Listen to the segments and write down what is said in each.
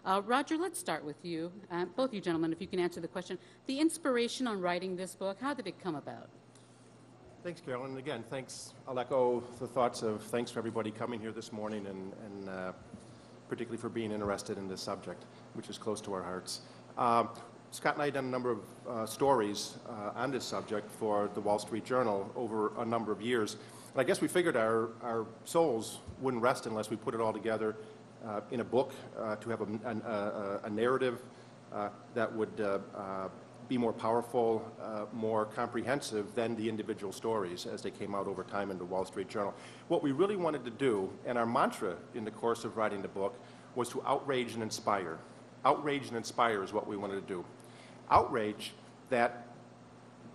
Roger, let's start with you. Both you gentlemen, if you can answer the question. The inspiration on writing this book, how did it come about? Thanks, Carolyn. And again, thanks. I'll echo the thoughts of thanks for everybody coming here this morning and particularly for being interested in this subject, which is close to our hearts. Scott and I have done a number of stories on this subject for the Wall Street Journal over a number of years. And I guess we figured our souls wouldn't rest unless we put it all together in a book to have a narrative that would be more powerful, more comprehensive than the individual stories as they came out over time in the Wall Street Journal. What we really wanted to do, and our mantra in the course of writing the book, was to outrage and inspire. Outrage and inspire is what we wanted to do. Outrage that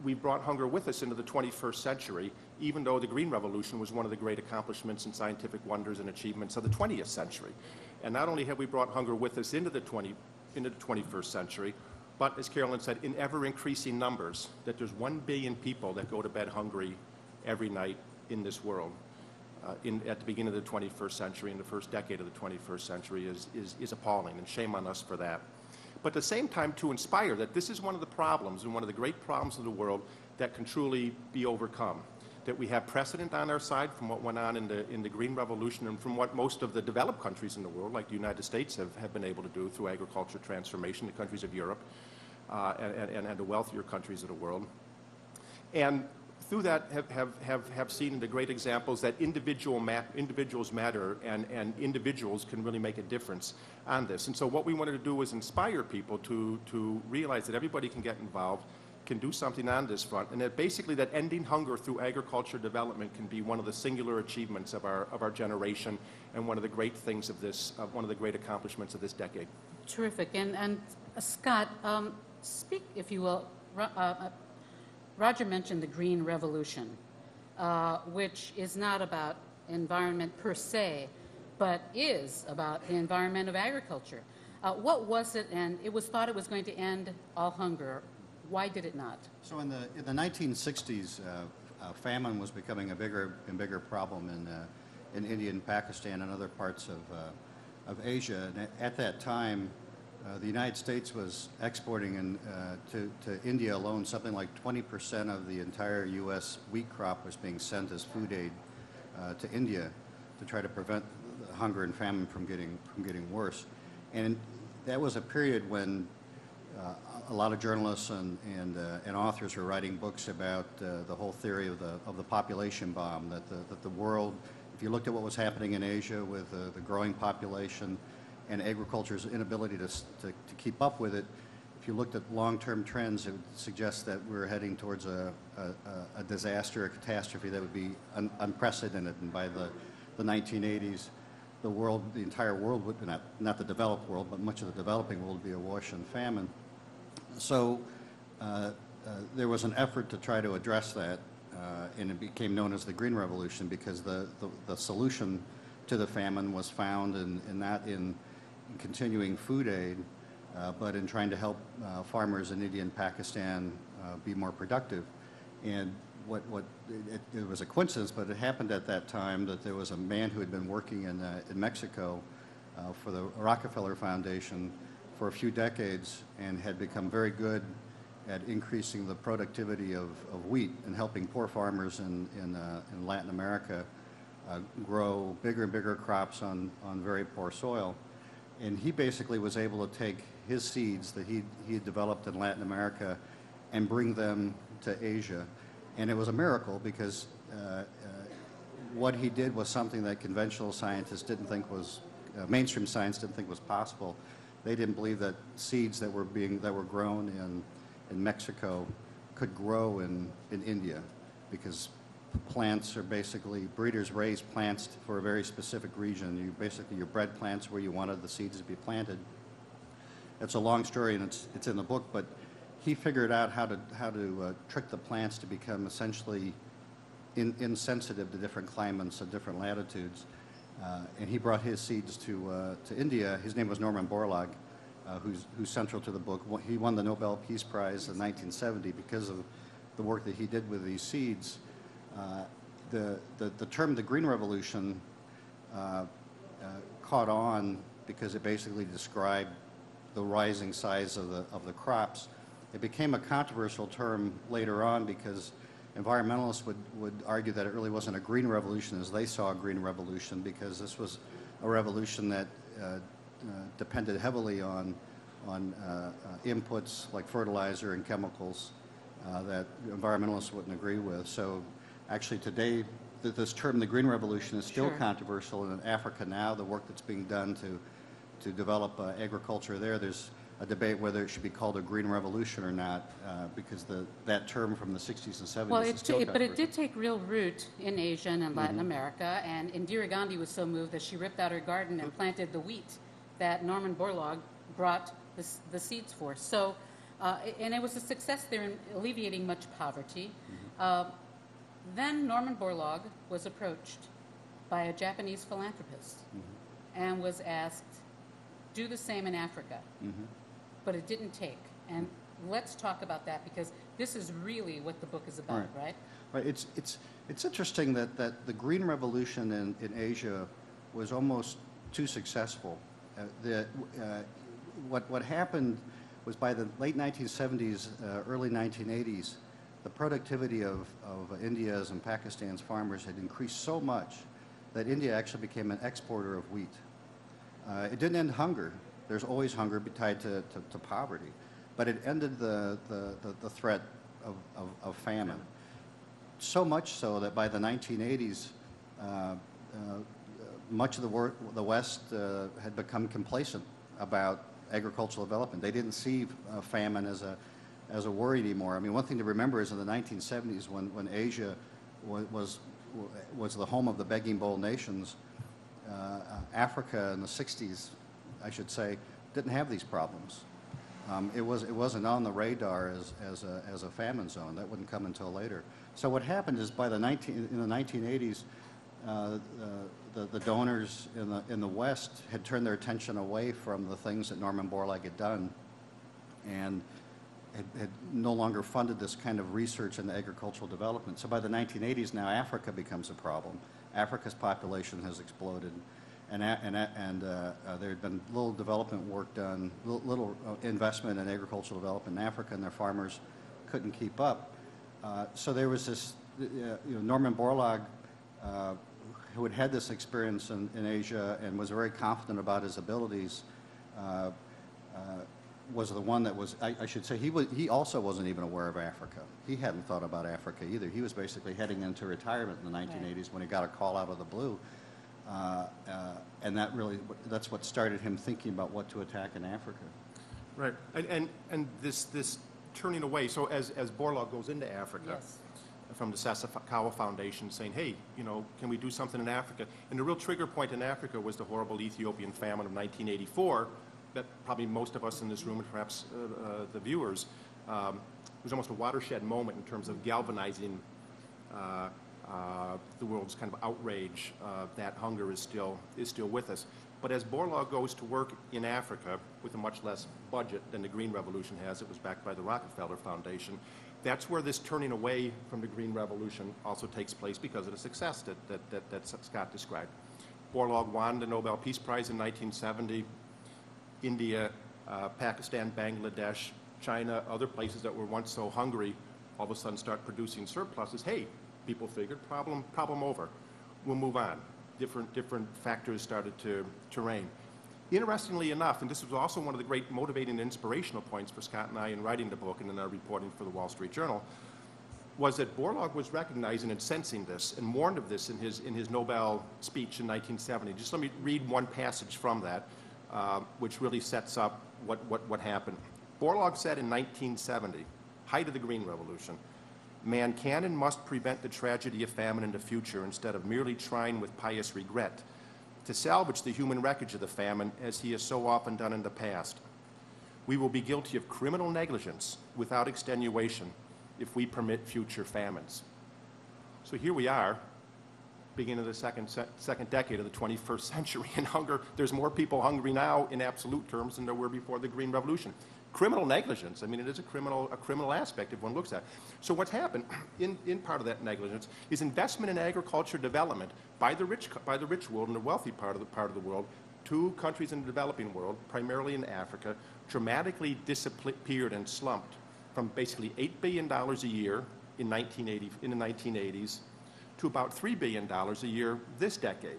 we brought hunger with us into the 21st century, even though the Green Revolution was one of the great accomplishments and scientific wonders and achievements of the 20th century. And not only have we brought hunger with us into the 21st century, but as Carolyn said, in ever-increasing numbers, that there's 1 billion people that go to bed hungry every night in this world. At the beginning of the 21st century, in the first decade of the 21st century, is appalling, and shame on us for that. But at the same time, to inspire that this is one of the problems, and one of the great problems of the world, that can truly be overcome. That we have precedent on our side from what went on in the Green Revolution and from what most of the developed countries in the world, like the United States, have been able to do through agriculture transformation, the countries of Europe, and the wealthier countries of the world. And through that have seen the great examples that individuals matter and individuals can really make a difference on this. And so what we wanted to do was inspire people to realize that everybody can get involved, can do something on this front, and that basically that ending hunger through agriculture development can be one of the singular achievements of our generation and one of the great things of this, one of the great accomplishments of this decade. Terrific. And Scott, speak, if you will. Roger mentioned the Green Revolution, which is not about environment per se, but is about the environment of agriculture. What was it? And it was thought it was going to end all hunger. Why did it not? So in the 1960s, famine was becoming a bigger and bigger problem in India and Pakistan and other parts of Asia. And at that time, the United States was exporting to India alone something like 20% of the entire U.S. wheat crop was being sent as food aid to India to try to prevent hunger and famine from getting worse. And that was a period when a lot of journalists and authors were writing books about the whole theory of the population bomb, that the world, if you looked at what was happening in Asia with the growing population and agriculture's inability to keep up with it, if you looked at long-term trends, it would suggest that we're heading towards a disaster, a catastrophe that would be unprecedented. And by the 1980s, the entire world would, not the developed world, but much of the developing world would be awash in famine. So there was an effort to try to address that, and it became known as the Green Revolution because the solution to the famine was found not in continuing food aid, but in trying to help farmers in India and Pakistan be more productive. And it was a coincidence, but it happened at that time that there was a man who had been working in Mexico for the Rockefeller Foundation for a few decades and had become very good at increasing the productivity of wheat and helping poor farmers in Latin America grow bigger and bigger crops on very poor soil. And he basically was able to take his seeds that he had developed in Latin America and bring them to Asia. And it was a miracle because what he did was something that conventional scientists didn't think was, mainstream science didn't think was possible. They didn't believe that seeds that were grown in Mexico could grow in India, because plants are basically, breeders raise plants for a very specific region. You bred plants where you wanted the seeds to be planted. It's a long story and it's in the book, but he figured out how to trick the plants to become essentially insensitive to different climates and different latitudes. And he brought his seeds to India. His name was Norman Borlaug, who's central to the book. He won the Nobel Peace Prize in 1970 because of the work that he did with these seeds. The term the Green Revolution caught on because it basically described the rising size of the crops. It became a controversial term later on because environmentalists would argue that it really wasn't a green revolution as they saw a green revolution, because this was a revolution that depended heavily on inputs like fertilizer and chemicals that environmentalists wouldn't agree with. So actually today, this term, the green revolution, is still Sure. controversial. And in Africa now, the work that's being done to develop agriculture there's a debate whether it should be called a green revolution or not, because that term from the 60s and 70s Well, is still but it controversial. did take real root in Asia and in Latin America, and Indira Gandhi was so moved that she ripped out her garden and planted the wheat that Norman Borlaug brought the seeds for. So, and it was a success there in alleviating much poverty. Then Norman Borlaug was approached by a Japanese philanthropist and was asked, do the same in Africa. But it didn't take. And let's talk about that, because this is really what the book is about, right? Right. It's interesting that the green revolution in Asia was almost too successful. What happened was by the late 1970s, early 1980s, the productivity of India's and Pakistan's farmers had increased so much that India actually became an exporter of wheat. It didn't end hunger. There's always hunger tied to poverty, but it ended the threat of famine. So much so that by the 1980s, much of the West had become complacent about agricultural development. They didn't see famine as a worry anymore. I mean, one thing to remember is in the 1970s, when Asia was the home of the begging bowl nations, Africa in the 60s, I should say, didn't have these problems. It wasn't on the radar as a famine zone. That wouldn't come until later. So what happened is in the 1980s, the donors in the West had turned their attention away from the things that Norman Borlaug had done, and had no longer funded this kind of research into agricultural development. So by the 1980s, now Africa becomes a problem. Africa's population has exploded, and there had been little development work done, little investment in agricultural development in Africa, and their farmers couldn't keep up. So there was this, Norman Borlaug, who had had this experience in Asia and was very confident about his abilities, was the one that was, I should say, he also wasn't even aware of Africa. He hadn't thought about Africa either. He was basically heading into retirement in the 1980s when he got a call out of the blue. And that's what started him thinking about what to attack in Africa. Right. And this turning away, so as Borlaug goes into Africa, Yes. from the Sasakawa Foundation saying, hey, can we do something in Africa? And the real trigger point in Africa was the horrible Ethiopian famine of 1984 that probably most of us in this room, and perhaps the viewers, it was almost a watershed moment in terms of galvanizing the world's kind of outrage that hunger is still with us. But as Borlaug goes to work in Africa with a much less budget than the Green Revolution has, it was backed by the Rockefeller Foundation, that's where this turning away from the Green Revolution also takes place because of the success that Scott described. Borlaug won the Nobel Peace Prize in 1970. India, Pakistan, Bangladesh, China, other places that were once so hungry, all of a sudden start producing surpluses. Hey, people figured, problem over. We'll move on. Different factors started to reign. Interestingly enough, and this was also one of the great motivating and inspirational points for Scott and I in writing the book and in our reporting for the Wall Street Journal, was that Borlaug was recognizing and sensing this and warned of this in his Nobel speech in 1970. Just let me read one passage from that, which really sets up what happened. Borlaug said in 1970, height of the Green Revolution, "Man can and must prevent the tragedy of famine in the future instead of merely trying with pious regret to salvage the human wreckage of the famine as he has so often done in the past. We will be guilty of criminal negligence without extenuation if we permit future famines." So here we are, beginning of the second decade of the 21st century, and hunger. There's more people hungry now in absolute terms than there were before the Green Revolution. Criminal negligence. I mean, it is a criminal aspect if one looks at it. So what's happened in part of that negligence is investment in agriculture development by the rich world and the wealthy part of the world two countries in the developing world, primarily in Africa, dramatically disappeared and slumped from basically $8 billion a year in the 1980s to about $3 billion a year this decade.